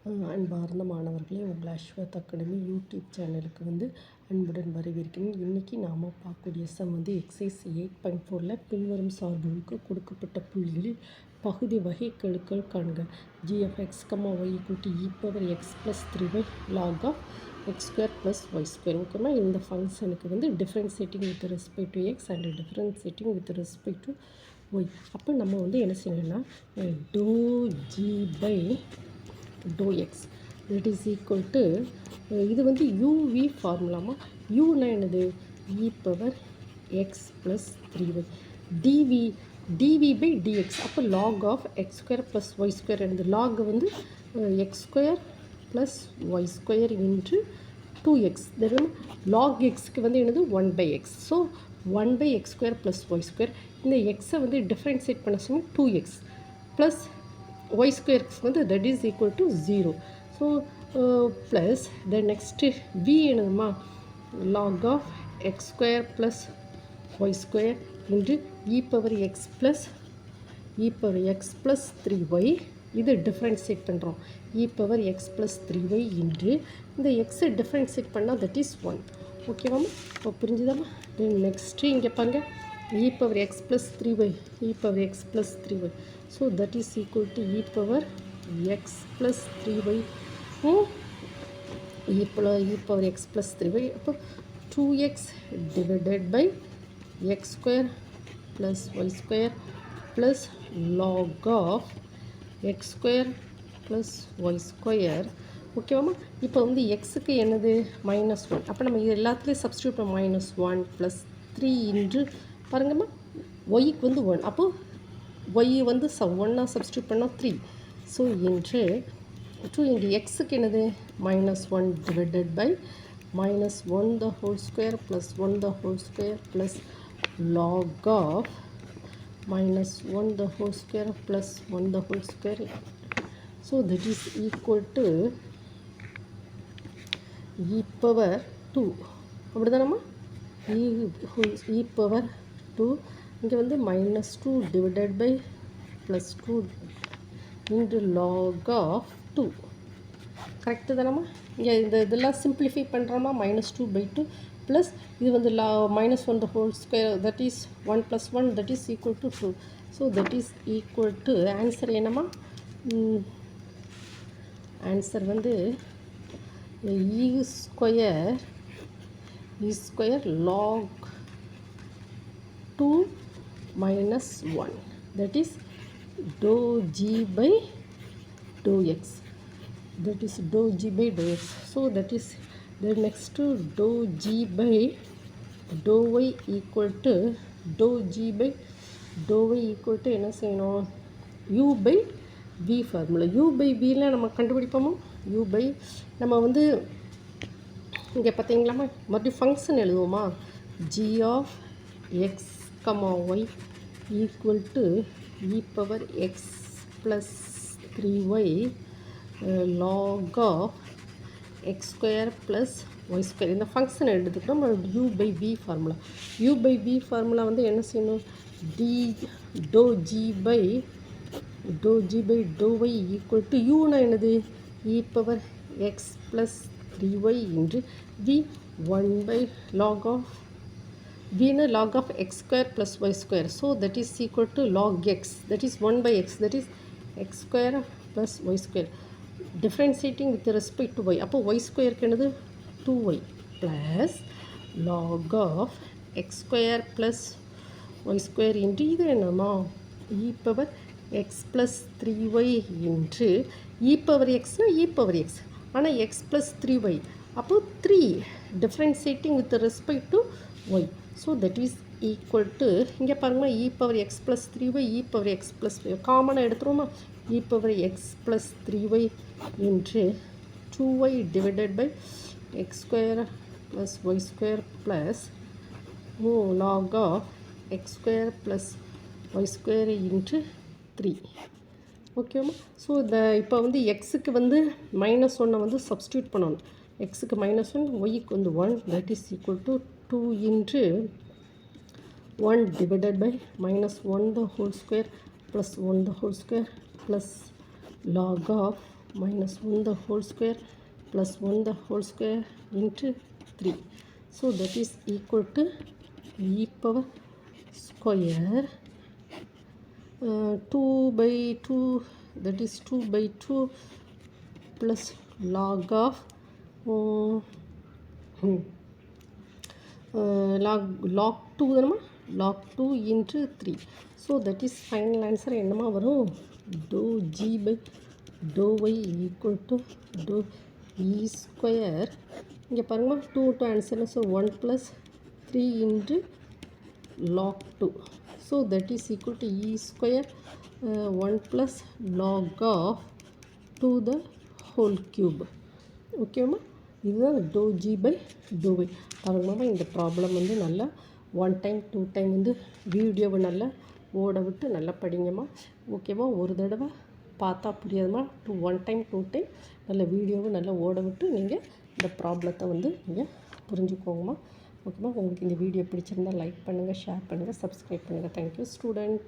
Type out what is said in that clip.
அன்பார்ந்த மாணவர்களே, உங்கள் அஸ்வத் அகாடமி யூடியூப் சேனலுக்கு அன்புடன் வரவேற்கிறேன். இன்றைக்கி நாம் பார்க்கக்கூடிய சம் எக்ஸைஸ் 8.4 பின்வரும் சார்புகளுக்கு கொடுக்கப்பட்ட புள்ளிகளில் பகுதி வகைக்கெழுக்கள் காண்க. g(x, y) = e⁻x + 3y log of x² + y². ஓகேமா, இந்த ஃபங்க்ஷனுக்கு differentiating with respect to x and differentiating with respect to y. அப்போ நம்ம என்ன செய்யணும்னா dou x that is equal to இது uv ஃபார்முலாமா. uனா என்னது? e⁻x + 3y dv dx. அப்போ log of x² + y² என்னது? log x² + y² into 2x. then log xக்கு என்னது? 1/x. So 1/x² + y². இந்த எக்ஸை டிஃப்ரென்ஷியேட் பண்ண சொல்லி 2x plus y² that is equal to 0. So plus the next v என்னதுமா? log of x² + y² into e⁻x + 3y. இது differentiate பண்ணுறோம். e⁻x + 3y into இந்த எக்ஸை டிஃப்ரென்ஷியேட் பண்ணால் that is 1. ஓகேவாம்மா? இப்போ புரிஞ்சுதாம்மா? தென் நெக்ஸ்ட்டு இங்கே பாருங்கள், e⁻x + 3y, e⁻x + 3y. So that is equal to e⁻x + 3y. e⁻x + 3y. அப்போ 2x divided by x² + y² plus log of x² + y². ஓகேவாம்மா? இப்போ எக்ஸுக்கு என்னது? -1. அப்போ நம்ம இது எல்லாத்துலேயும் சப்ஸ்டியூட் பண்ண -1 + 3 இன்று பாருங்கம்மா, ஒய்க்கு 1. அப்போது ஒய் 1 சப்ஸ்டியூட் பண்ணால் 3. ஸோ இன்று 2 இங்கே எக்ஸுக்கு என்னது? -1 divided by -1² + 1² plus log of -1² + 1². So that is equal to e⁻2. அப்படி தானம்மா? e⁻2 இங்கே -2 divided by +2 into log of 2. Correct தானம்மா? இங்கே இதெல்லாம் சிம்பிளிஃபை பண்ணுறோமா? -2/2 ப்ளஸ் இது -1² that is 1 + 1 that is equal to 2. So that is equal to answer என்னம்மா? Answer e² log 2 - 1 that is dou g/dou x. that is dou g/dou x. So that is the next dou g/dou y equal to dou g/dou y equal to என்ன செய்யணும்? u/v formula. u/vல நம்ம கண்டுபிடிப்போமா? நம்ம இங்கே பார்த்தீங்களாம்மா, மறுபடியும் function எழுதுவோமா? g of x, y equal to e⁻x + 3y log of x² + y². இந்த ஃபங்க்ஷனை எடுத்துக்கிட்டோம். u/v formula. u/v formula என்ன செய்யணும்? dou g/dou y equal to uனா என்னது? e⁻x + 3y into v 1/log of v log of x² + y². So that is equal to log x, that is 1/x, that is x² + y². differentiating with respect to y. அப்போ y² என்னது? 2y plus log of x² + y² into இது என்னம்மா? e⁻x + 3y into e⁻xனா e⁻x, ஆனால் x + 3y. அப்போது 3 differentiating with respect to y. So that is equal to இங்கே பாருங்கம்மா, e⁻x + 3y, e⁻x + y காமனாக எடுத்துருவோமா? e⁻x + 3y into 2y divided by x² + y² plus log of x² + y² into 3. ஓகேம்மா? So இப்போ எக்ஸுக்கு -1 substitute பண்ணணும். எக்ஸுக்கு -1, ஒய்க்கு 1, that is equal to 2 into 1 divided by -1² + 1² plus log of minus 1 the whole square plus 1 the whole square into 3. So that is equal to e power square 2 by 2, that is 2 by 2 plus log of log 2 தானமா log 2 into 3. So that is final answer என்னமா வரும் dou g by dou y equal to dou e square. இங்கே பாருங்கம்மா 2 to answer, so 1 plus 3 into log 2. So that is equal to e square 1 plus log of 2 the whole cube. ஓகேம்மா, இதுதான் to G by to வை. பாருங்கம்மா, இந்த problem வந்து நல்லா 1 time 2 time வந்து வீடியோவை நல்லா ஓட விட்டு நல்லா படிங்கம்மா. ஓகேவா, ஒரு தடவை பார்த்தா புரியாதுமா, 1 டைம் 2 டைம் நல்ல வீடியோவை நல்லா ஓட விட்டு நீங்கள் இந்த ப்ராப்ளத்தை வந்து நீங்கள் புரிஞ்சுக்கோங்கம்மா. ஓகேவா, உங்களுக்கு இந்த வீடியோ பிடிச்சிருந்தால் லைக் பண்ணுங்கள், ஷேர் பண்ணுங்கள், சப்ஸ்கிரைப் பண்ணுங்கள். Thank you student.